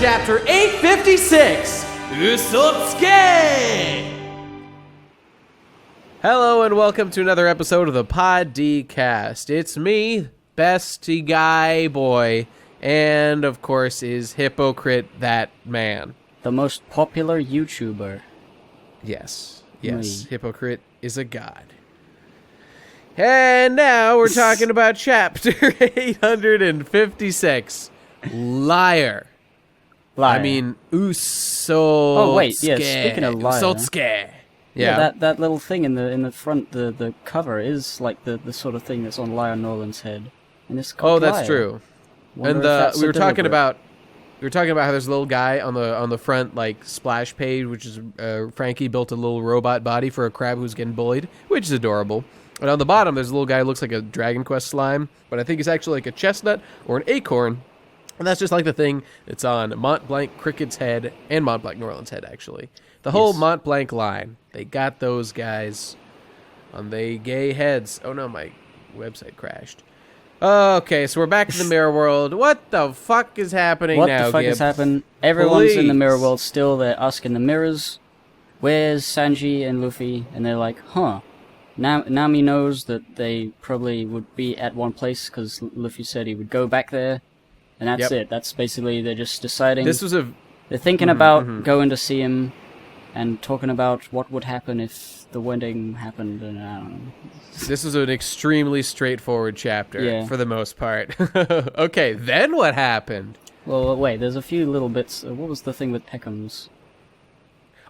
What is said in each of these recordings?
Chapter 856, Usotsuke! Hello and welcome to another episode of the Podcast. It's me, Bestie Guy Boy, and of course is Hippocrit that man. The most popular YouTuber. Yes, Hippocrit is a god. And now we're talking about chapter 856, Liar. I mean, Oh wait, yeah. Speaking of liar, Usotsuke. Yeah, that little thing in the front, the cover is like the sort of thing that's on Liar Norland's head, and it's called that's Liar. true. Wonder And if we were talking deliberate. about how there's a little guy on the front like splash page, which is Frankie built a little robot body for a crab who's getting bullied, which is adorable. And on the bottom, there's a little guy who looks like a Dragon Quest slime, but I think he's actually like a chestnut or an acorn. And that's just like the thing that's on Mont Blanc Cricket's head and Mont Blanc Norland's head, actually. The whole Mont Blanc line. They got those guys on they gay heads. Oh no, my website crashed. Okay, so we're back in the mirror world. What the fuck is happening now, What the fuck Gib? has happened? Everyone's in the Please. mirror world still. They're asking the mirrors, where's Sanji and Luffy? And they're like, huh. Nami knows that they probably would be at one place because Luffy said he would go back there. And that's it. That's basically, they're just deciding. They're thinking about going to see him and talking about what would happen if the wedding happened, and I don't know. This was an extremely straightforward chapter for the most part. Okay, then what happened? Well, wait, there's a few little bits. What was the thing with Peckham's?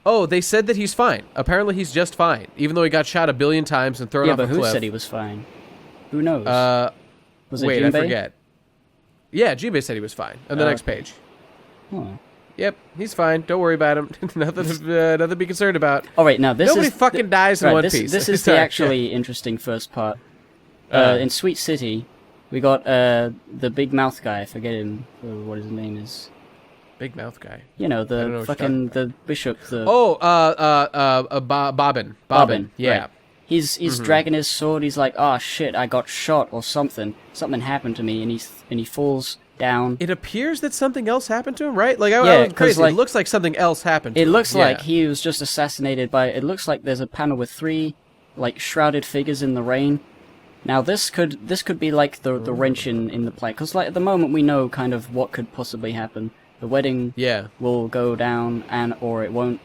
Oh, they said that he's fine. Apparently he's just fine, even though he got shot a billion times and thrown off a cliff. Yeah, but who said he was fine? Who knows? Was it wait, Jinbei? I forget. Yeah, Jinbei said he was fine. On the next page. Huh. Yep, he's fine. Don't worry about him. nothing to be concerned about. Oh, wait, now this Nobody is... fucking dies in One Piece. This is the actually interesting first part. In Sweet City, we got the big mouth guy. I forget him, what his name is. Big mouth guy. You know, the bishop. Bobbin. Yeah. Right. He's dragging his sword. He's like, "Oh shit, I got shot or something. Something happened to me," and he falls down. It appears that something else happened to him, right? Like I was crazy. Like, it looks like something else happened to him. It looks like he was just assassinated by. It looks like there's a panel with 3 like shrouded figures in the rain. Now this could be like the wrench in the play, because like at the moment we know kind of what could possibly happen. The wedding will go down, or it won't.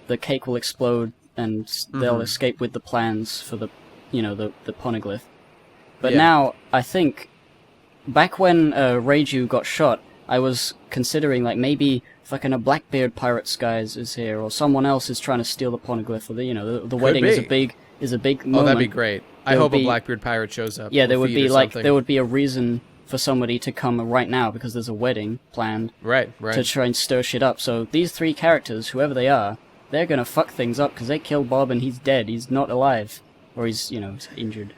The cake will explode, and they'll escape with the plans for the poneglyph. But now, I think, back when Reiju got shot, I was considering like maybe fucking a Blackbeard Pirates guy is here, or someone else is trying to steal the poneglyph, or the wedding is a big moment. Oh, that'd be great. I hope a Blackbeard pirate shows up. Yeah, there would be a reason for somebody to come right now because there's a wedding planned. Right. To try and stir shit up. So these 3 characters, whoever they are, they're gonna fuck things up because they killed Bob and he's dead. He's not alive, or he's injured.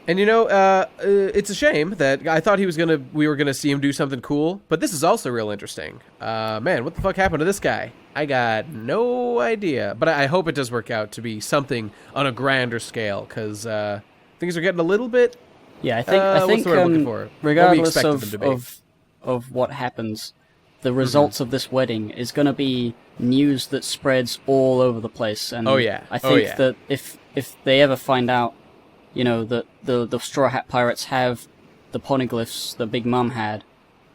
And it's a shame that I thought we were gonna see him do something cool, but this is also real interesting. Man, what the fuck happened to this guy? I got no idea, but I hope it does work out to be something on a grander scale, because things are getting a little bit. Yeah, I think what's the word I'm looking for? Regardless of what happens, the results of this wedding is going to be news that spreads all over the place. And I think that if they ever find out, that the Straw Hat Pirates have the poneglyphs that Big Mom had,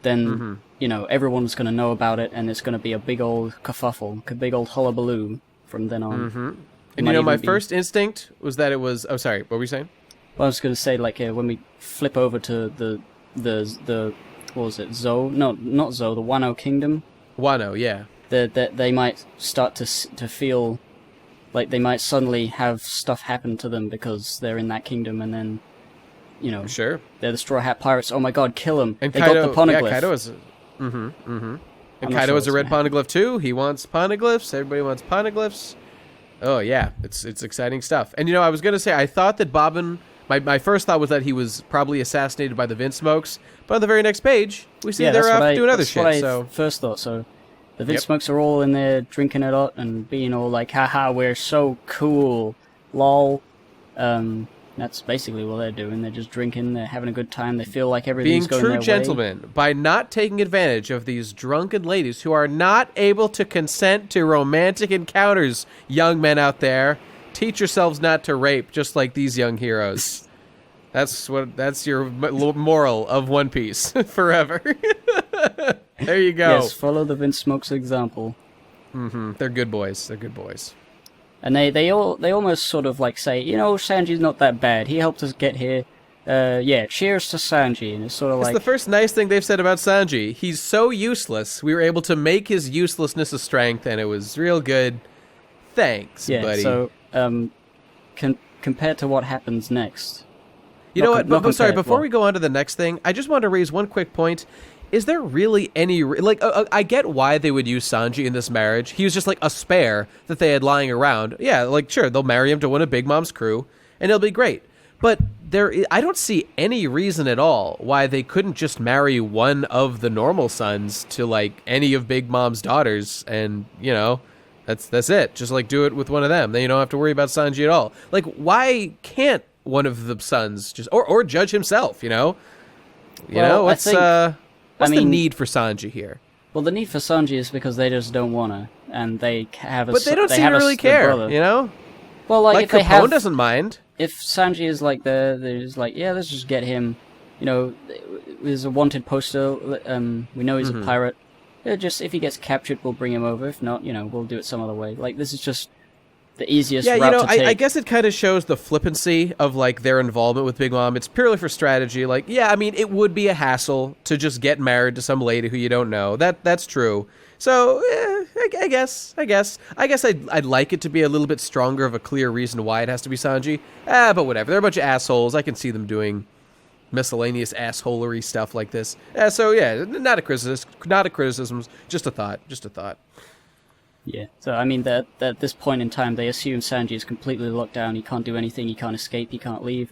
then everyone's going to know about it, and it's going to be a big old kerfuffle, a big old hullabaloo from then on. And my first instinct was that it was. Oh, sorry. What were you saying? Well, I was going to say, like, when we flip over to the what was it, Zou? No, not Zou, the Wano Kingdom. Wano, yeah. That they might start to feel like they might suddenly have stuff happen to them because they're in that kingdom, and then, Sure. They're the Straw Hat Pirates. Oh my god, kill them. And they Kaido, got the poneglyph. Yeah, Kaido is... And Kaido has a red poneglyph too. He wants poneglyphs. Everybody wants poneglyphs. Oh, yeah. It's exciting stuff. And, I was going to say, I thought that Bobbin... My first thought was that he was probably assassinated by the Vince Smokes, but on the very next page, we see they're off doing other shit. So first thought. So the Vince Smokes are all in there drinking a lot and being all like, haha, we're so cool, lol. That's basically what they're doing. They're just drinking, they're having a good time, they feel like everything's Being going their true gentlemen by not taking advantage of these drunken ladies who are not able to consent to romantic encounters. Young men out there, teach yourselves not to rape, just like these young heroes. That's your moral of One Piece forever. There you go. Yes, follow the Vince Smokes example. They're good boys. They're good boys. And they almost sort of like say, Sanji's not that bad. He helped us get here. Yeah, cheers to Sanji. And it's sort of It's like... the first nice thing they've said about Sanji. He's so useless. We were able to make his uselessness a strength, and it was real good. Thanks, buddy. So, compared to what happens next... You know what? But sorry, before we go on to the next thing, I just want to raise one quick point. Is there really any... I get why they would use Sanji in this marriage. He was just like a spare that they had lying around. Yeah, sure, they'll marry him to one of Big Mom's crew, and it'll be great. But I don't see any reason at all why they couldn't just marry one of the normal sons to, any of Big Mom's daughters, and, that's it. Just, do it with one of them. Then you don't have to worry about Sanji at all. Why can't one of the sons just... Or Judge himself, What's the need for Sanji here? Well, the need for Sanji is because they just don't want to, and they have a... But they don't seem to really care, Well, if they Capone have... doesn't mind. If Sanji is they're just let's just get him. There's a wanted poster. We know he's a pirate. Just if he gets captured, we'll bring him over. If not, we'll do it some other way. This is just the easiest route to take. I guess it kind of shows the flippancy of their involvement with Big Mom. It's purely for strategy. It would be a hassle to just get married to some lady who you don't know. That's true. So, I guess I'd like it to be a little bit stronger of a clear reason why it has to be Sanji. But whatever. They're a bunch of assholes. I can see them doing miscellaneous assholery stuff like this. So yeah, not a criticism. Just a thought. Yeah. So that at this point in time, they assume Sanji is completely locked down. He can't do anything. He can't escape. He can't leave.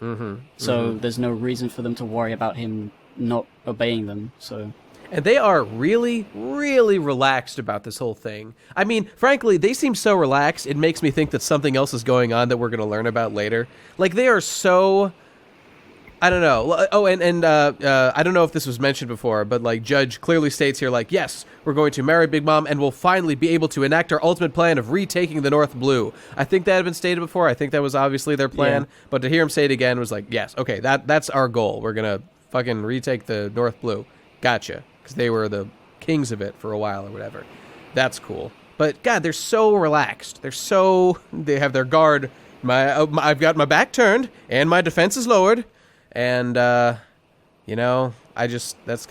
So there's no reason for them to worry about him not obeying them. So. And they are really, really relaxed about this whole thing. I mean, frankly, they seem so relaxed, it makes me think that something else is going on that we're going to learn about later. They are so... I don't know. Oh, and I don't know if this was mentioned before, but Judge clearly states here, yes, we're going to marry Big Mom, and we'll finally be able to enact our ultimate plan of retaking the North Blue. I think that had been stated before. I think that was obviously their plan. Yeah. But to hear him say it again was yes, okay, that's our goal. We're going to fucking retake the North Blue. Gotcha. Because they were the kings of it for a while or whatever. That's cool. But, God, they're so relaxed. They have their guard. I've got my back turned, and my defense is lowered. And, that's going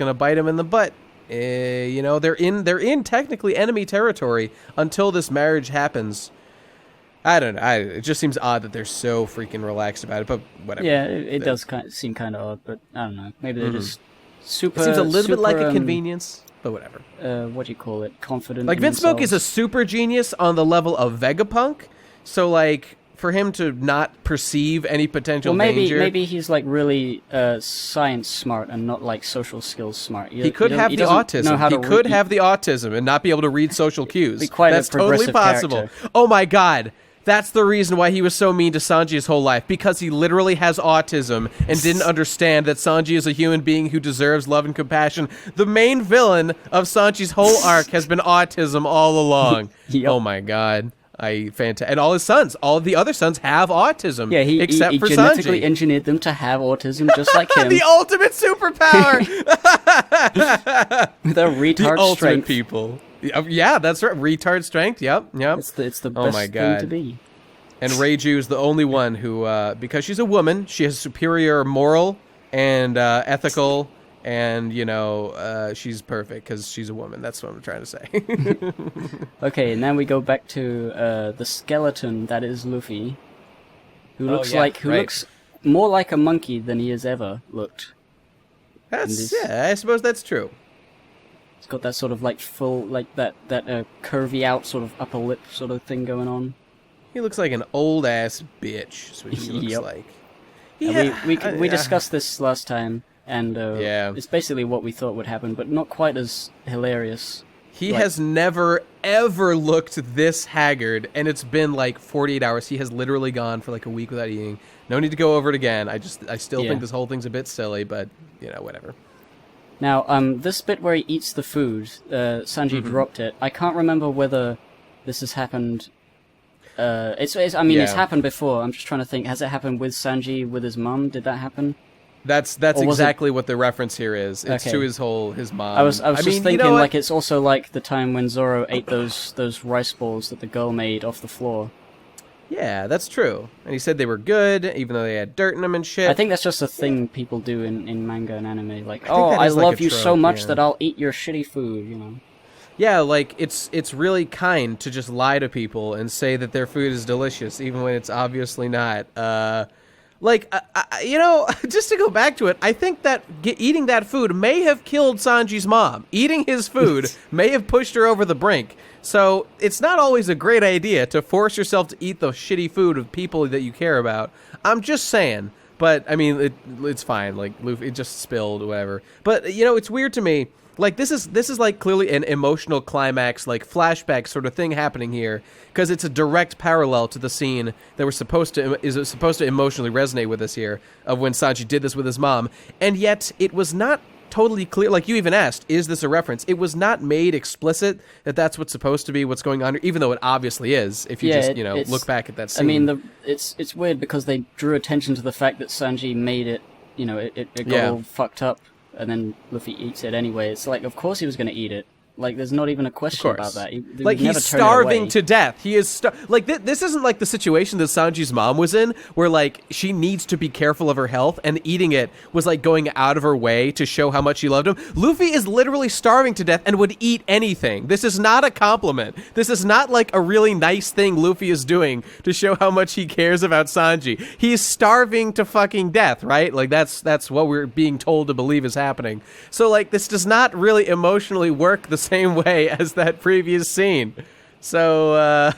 to bite them in the butt. They're in technically enemy territory until this marriage happens. I don't know. It just seems odd that they're so freaking relaxed about it, but whatever. Yeah, it does seem kind of odd, but I don't know. Maybe they're just... It seems a little bit like a convenience, but whatever. What do you call it? Confident. Vince Smoke is a super genius on the level of Vegapunk, so for him to not perceive any potential danger. Maybe he's really science smart and not social skills smart. He could have the autism. He could have the autism and not be able to read social cues. That's totally possible. Character. Oh my God. That's the reason why he was so mean to Sanji his whole life, because he literally has autism and didn't understand that Sanji is a human being who deserves love and compassion. The main villain of Sanji's whole arc has been autism all along. Yep. Oh my God. And all his sons, all of the other sons have autism. Yeah, he genetically engineered them to have autism just like him. The ultimate superpower! With a retard the strength. Ultimate people. Yeah, that's right. Retard strength. Yep. It's the best thing to be. And Reiju is the only one who, because she's a woman, she has superior moral and ethical, and she's perfect because she's a woman. That's what I'm trying to say. Okay, and then we go back to the skeleton that is Luffy, who looks more like a monkey than he has ever looked. I suppose that's true. It's got that sort of full that curvy out sort of upper lip sort of thing going on. He looks like an old ass bitch. Is what he looks like. Yeah, we discussed this last time, and it's basically what we thought would happen, but not quite as hilarious. He has never, ever looked this haggard, and it's been like 48 hours. He has literally gone for like a week without eating. No need to go over it again. I still think this whole thing's a bit silly, but, whatever. Now, this bit where he eats the food, Sanji dropped it. I can't remember whether this has happened... It's happened before. I'm just trying to think. Has it happened with Sanji, with his mum? Did that happen? That's exactly what the reference here is. It's to his mom. I was just thinking, like, it's also like the time when Zoro ate those rice balls that the girl made off the floor. Yeah, that's true. And he said they were good, even though they had dirt in them and shit. I think that's just a thing people do in manga and anime. Like, I love you so much that I'll eat your shitty food, Yeah, like, it's really kind to just lie to people and say that their food is delicious, even when it's obviously not. Just to go back to it, I think that eating that food may have killed Sanji's mom. Eating his food may have pushed her over the brink. So it's not always a great idea to force yourself to eat the shitty food of people that you care about. I'm just saying. But, I mean, it's fine. Like, Luffy, it just spilled, whatever. But, it's weird to me. Like, this is like clearly an emotional climax, like flashback sort of thing happening here, because it's a direct parallel to the scene that is supposed to emotionally resonate with us here, of when Sanji did this with his mom, and yet it was not totally clear. Like you even asked, is this a reference? It was not made explicit that that's what's supposed to be what's going on, even though it obviously is. If you look back at that scene. I mean, it's weird because they drew attention to the fact that Sanji made it. It got all fucked up. And then Luffy eats it anyway. It's like, of course he was going to eat it. Like, there's not even a question about that. He's starving to death. He is this isn't like the situation that Sanji's mom was in, where like she needs to be careful of her health, and eating it was like going out of her way to show how much she loved him. Luffy is literally starving to death and would eat anything. This is not a compliment. This is not like a really nice thing Luffy is doing to show how much he cares about Sanji. He's starving to fucking death, right? Like that's what we're being told to believe is happening. So like this does not really emotionally work the same way as that previous scene. So,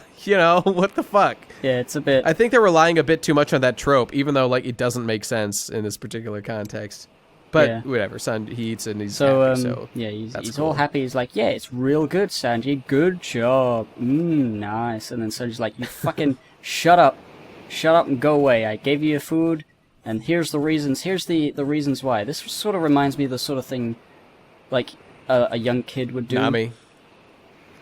what the fuck? Yeah, it's a bit... I think they're relying a bit too much on that trope, even though, like, it doesn't make sense in this particular context. But, whatever, he eats it and he's happy, he's cool. all happy. He's like, yeah, it's real good, Sanji. Good job. Nice. And then Sanji's like, you fucking shut up. Shut up and go away. I gave you your food, and here's the reasons. Here's the reasons why. This sort of reminds me of the sort of thing, like... a young kid would do. Nami.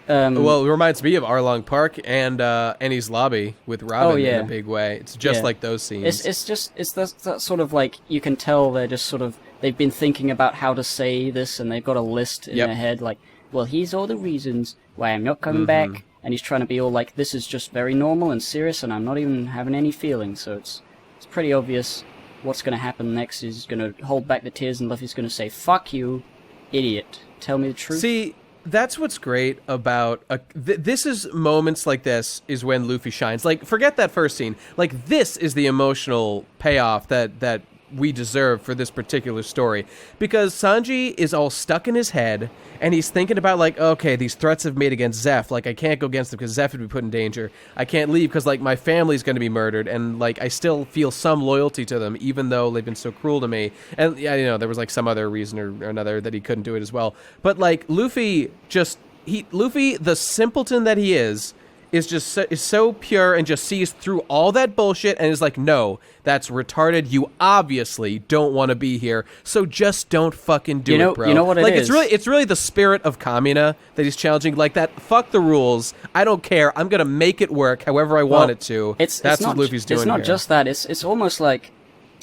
Well, it reminds me of Arlong Park and Enies Lobby with Robin in a big way. It's just like those scenes. It's that sort of like, you can tell they're just sort of, they've been thinking about how to say this, and they've got a list in their head, like, well, here's all the reasons why I'm not coming back, and he's trying to be all like, this is just very normal and serious, and I'm not even having any feelings, so it's pretty obvious what's going to happen next. He's going to hold back the tears, and Luffy's going to say, fuck you, idiot. Tell me the truth. See, that's what's great about... this is moments like this is when Luffy shines. Like, forget that first scene. Like, this is the emotional payoff that we deserve for this particular story. Because Sanji is all stuck in his head, and he's thinking about, like, okay, these threats have made against Zeph. Like, I can't go against them because Zeph would be put in danger. I can't leave because, like, my family's going to be murdered, and, like, I still feel some loyalty to them, even though they've been so cruel to me. And, yeah, there was, like, some other reason or another that he couldn't do it as well. But, like, Luffy, the simpleton that he is just is so pure and just sees through all that bullshit and is like, no, that's retarded. You obviously don't want to be here, so just don't fucking do it, bro. You know what it is? It's really the spirit of Kamina that he's challenging. Like that, fuck the rules. I don't care. I'm gonna make it work however I want it to. That's what Luffy's doing. It's not just that. It's almost like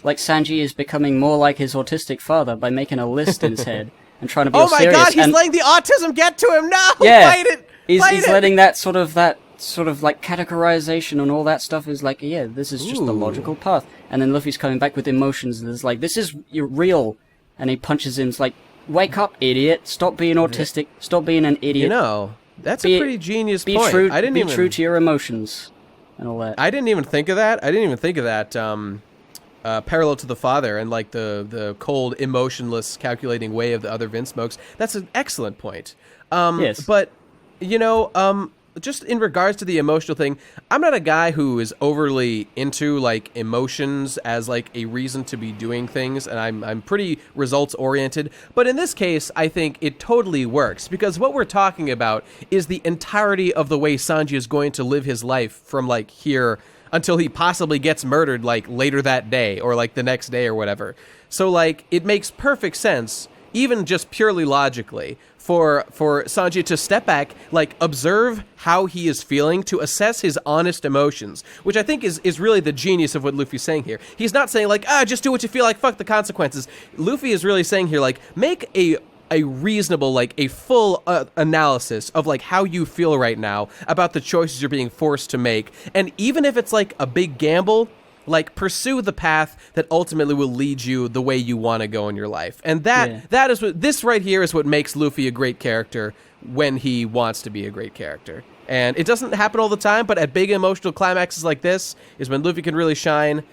Sanji is becoming more like his autistic father by making a list in his head and trying to be serious. Oh my god, he's letting the autism get to him. No, yeah, fight it. He's letting that sort of like categorization and all that stuff is like, yeah, this is just the logical path. And then Luffy's coming back with emotions and it's like, this is real. And he punches him. It's like, wake up, idiot. Stop being autistic. Stop being an idiot. That's a pretty genius point. Be true to your emotions and all that. I didn't even think of that. Parallel to the father and like the cold, emotionless, calculating way of the other Vince Smokes. That's an excellent point. Yes. But, just in regards to the emotional thing, I'm not a guy who is overly into like emotions as like a reason to be doing things, and I'm pretty results oriented. But in this case, I think it totally works, because what we're talking about is the entirety of the way Sanji is going to live his life from like here until he possibly gets murdered like later that day or like the next day or whatever. So like it makes perfect sense, even just purely logically, for Sanji to step back, like observe how he is feeling, to assess his honest emotions, which I think is really the genius of what Luffy's saying here. He's not saying like, just do what you feel like, fuck the consequences. Luffy is really saying here, like, make a reasonable, like a full analysis of like how you feel right now about the choices you're being forced to make, and even if it's like a big gamble, like pursue the path that ultimately will lead you the way you want to go in your life. And that is what this right here is, what makes Luffy a great character when he wants to be a great character. And it doesn't happen all the time, but at big emotional climaxes like this is when Luffy can really shine.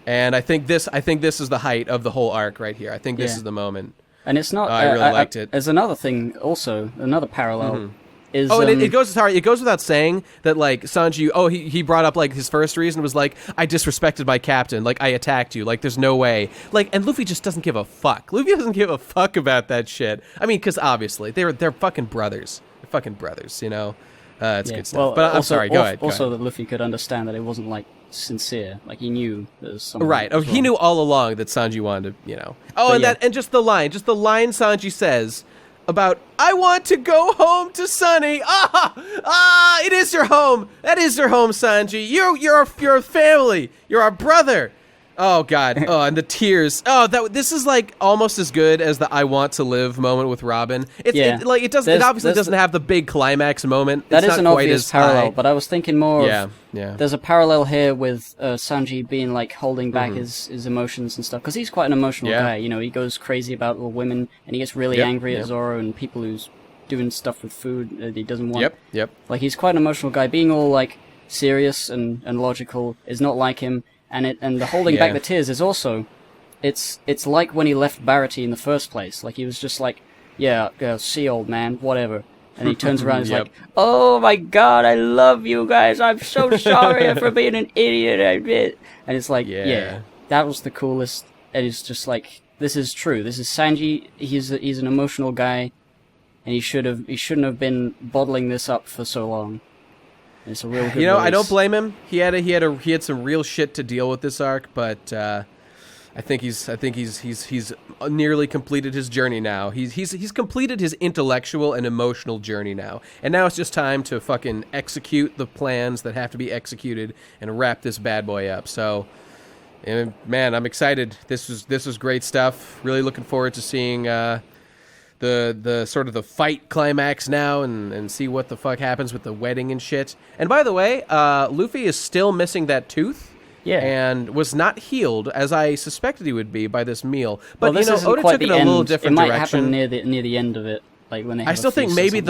And I think this is the height of the whole arc right here. I think this is the moment. And it's not. I really liked it. There's another thing, also another parallel. Is, and it goes without saying that like Sanji, he brought up like his first reason was like, I disrespected my captain, like I attacked you, like there's no way, like, and Luffy just doesn't give a fuck. Luffy doesn't give a fuck about that shit. I mean, because obviously they're fucking brothers. They're fucking brothers, you know. It's good stuff. Well, but I'm sorry. Go ahead. Also, that Luffy could understand that it wasn't like sincere. Like he knew there was something. Right. Oh, he knew all along that Sanji wanted to, you know. Oh, but and just the line Sanji says about, I want to go home to Sunny. It is your home. That is your home, Sanji. You're a family. You're our brother. Oh God. Oh, and the tears. Oh, this is like almost as good as the I want to live moment with Robin. It obviously doesn't have the big climax moment. That it's is not an quite obvious as parallel, high. but I was thinking more Yeah. There's a parallel here with Sanji being like holding back his emotions and stuff, because he's quite an emotional guy. You know, he goes crazy about little women, and he gets really angry at Zoro and people who's doing stuff with food that he doesn't want. Yep. Like he's quite an emotional guy. Being all like serious and logical is not like him. And the holding back the tears is also, it's like when he left Barity in the first place. Like he was just like, see old man, whatever. And he turns around and he's like, oh my God, I love you guys. I'm so sorry for being an idiot. And it's like, that was the coolest. And it's just like, this is true. This is Sanji. He's an emotional guy, and he shouldn't have been bottling this up for so long. It's a real good release. I don't blame him. He had some real shit to deal with this arc, but I think he's nearly completed his journey now. He's completed his intellectual and emotional journey now, and now it's just time to fucking execute the plans that have to be executed and wrap this bad boy up. So, man, I'm excited. This was great stuff. Really looking forward to seeing the sort of the fight climax now and see what the fuck happens with the wedding and shit. And by the way, Luffy is still missing that tooth. Yeah. And was not healed as I suspected he would be by this meal. But Oda took it a little different direction. It might happen near the end of it, like when they have I still think maybe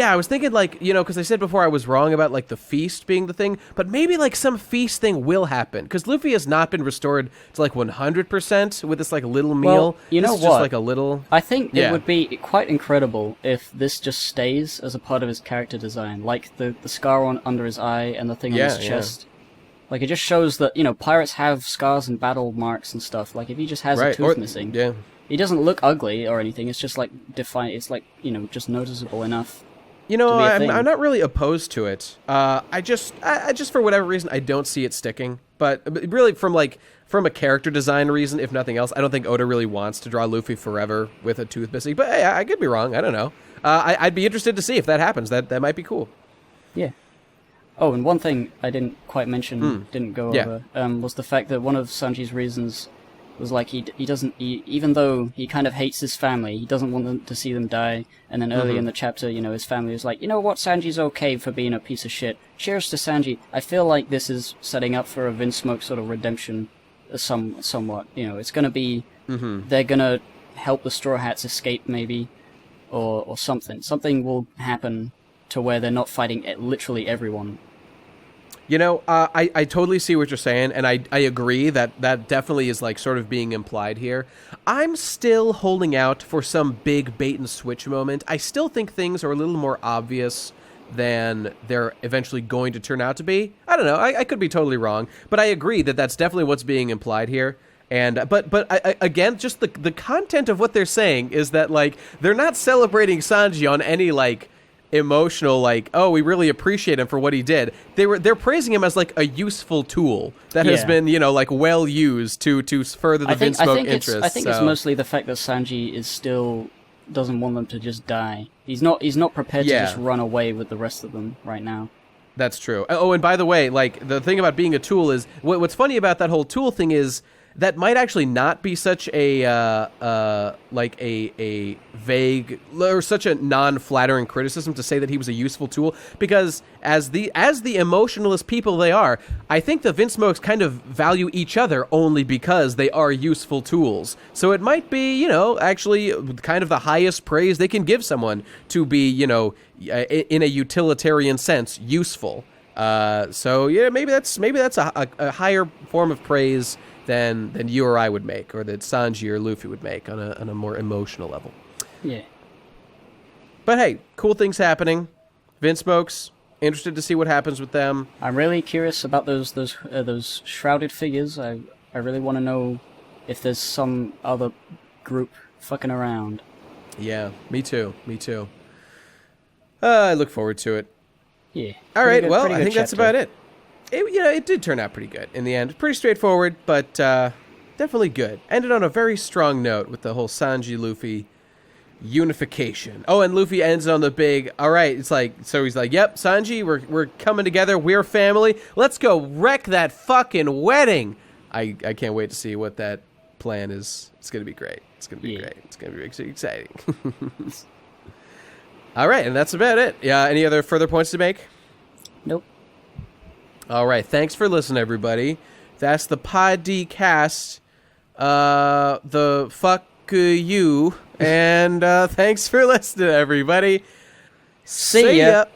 I was thinking like, because I said before I was wrong about like the feast being the thing, but maybe like some feast thing will happen, because Luffy has not been restored to like 100% with this like little meal. Well, you know what? Just like a little. I think it would be quite incredible if this just stays as a part of his character design, like the scar under his eye and the thing on his chest. Like it just shows that pirates have scars and battle marks and stuff. Like if he just has a tooth missing, he doesn't look ugly or anything. It's just like defined. It's like just noticeable enough. I'm not really opposed to it. I just for whatever reason I don't see it sticking. But really from a character design reason, if nothing else, I don't think Oda really wants to draw Luffy forever with a tooth missing. But hey, I could be wrong. I don't know. I'd be interested to see if that happens. That might be cool. Yeah. Oh, and one thing I didn't quite mention, didn't go over, was the fact that one of Sanji's reasons was like he even though he kind of hates his family, he doesn't want them to see them die. And then early in the chapter, his family was like, what, Sanji's okay for being a piece of shit. Cheers to Sanji. I feel like this is setting up for a Vince Smoke sort of redemption, somewhat. It's gonna be they're gonna help the Straw Hats escape maybe, or something. Something will happen to where they're not fighting literally everyone. I totally see what you're saying, and I agree that definitely is like sort of being implied here. I'm still holding out for some big bait and switch moment. I still think things are a little more obvious than they're eventually going to turn out to be. I don't know. I could be totally wrong, but I agree that that's definitely what's being implied here. And but again, just the content of what they're saying is that like they're not celebrating Sanji on any like emotional like, oh, we really appreciate him for what he did. They're praising him as like a useful tool that has been, you know, like well used to further the Vinsmoke interest. I think it's mostly the fact that Sanji is still doesn't want them to just die. He's not prepared to just run away with the rest of them right now. That's true. Oh, and by the way, like the thing about being a tool is what's funny about that whole tool thing is that might actually not be such a like a vague or such a non-flattering criticism to say that he was a useful tool, because as the emotionalist people they are, I think the Vinsmokes kind of value each other only because they are useful tools. So it might be, you know, actually kind of the highest praise they can give someone to be, you know, in a utilitarian sense, useful. So yeah, maybe that's a higher form of praise than you or I would make, or that Sanji or Luffy would make on a more emotional level. Yeah. But hey, cool things happening. Vinsmokes, interested to see what happens with them. I'm really curious about those shrouded figures. I really want to know if there's some other group fucking around. Yeah, me too. I look forward to it. Yeah. All right, well, I think that's about it. It did turn out pretty good in the end. Pretty straightforward, but definitely good. Ended on a very strong note with the whole Sanji-Luffy unification. Oh, and Luffy ends on the big, all right, it's like, so he's like, yep, Sanji, we're coming together, we're family, let's go wreck that fucking wedding. I can't wait to see what that plan is. It's going to be great. It's going to be great. It's going to be exciting. All right, and that's about it. Yeah, any other further points to make? Nope. All right, thanks for listening, everybody. That's the podcast. The fuck you, and thanks for listening, everybody. See ya.